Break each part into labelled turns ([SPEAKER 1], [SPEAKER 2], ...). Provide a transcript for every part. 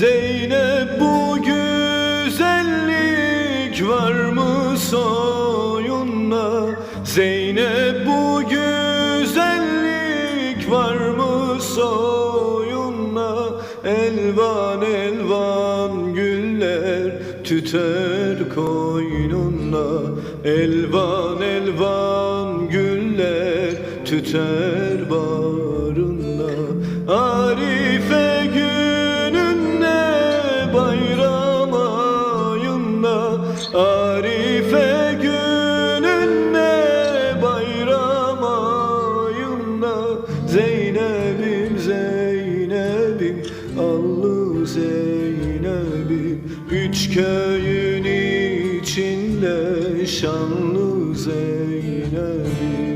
[SPEAKER 1] Zeynep bu güzellik var mı soyunda? Zeynep bu güzellik var mı soyunda? Elvan elvan güller tüter koynunda. Elvan elvan güller tüter bağrında. Arife gününde bayram ayında, Arife gününde bayram ayında. Zeynep'im Zeynep'im allı Zeynep'im, üç köyün içinde şanlı Zeynep'im.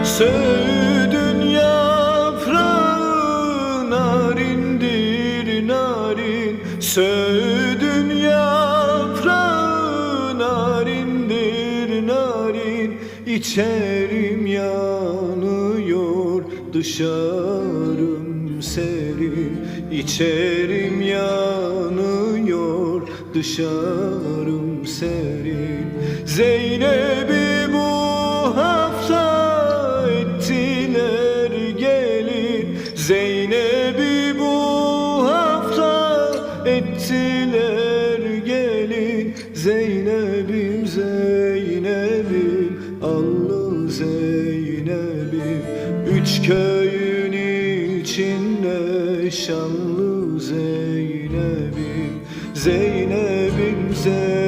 [SPEAKER 1] Söğüdün yaprağı narindir narin, Söğüdün yaprağı narindir narin. İçerim yanıyor, dışarım serin. İçerim yanıyor, dışarım serin. Zeynep'i bu hafta ettiler gelin, Zeynep'i bu hafta ettiler gelin. Zeynep'im Zeynep'im allı Zeynep'im, üç köyün içinde şanlı Zeynep'im. Zeynep'im Zeynep'im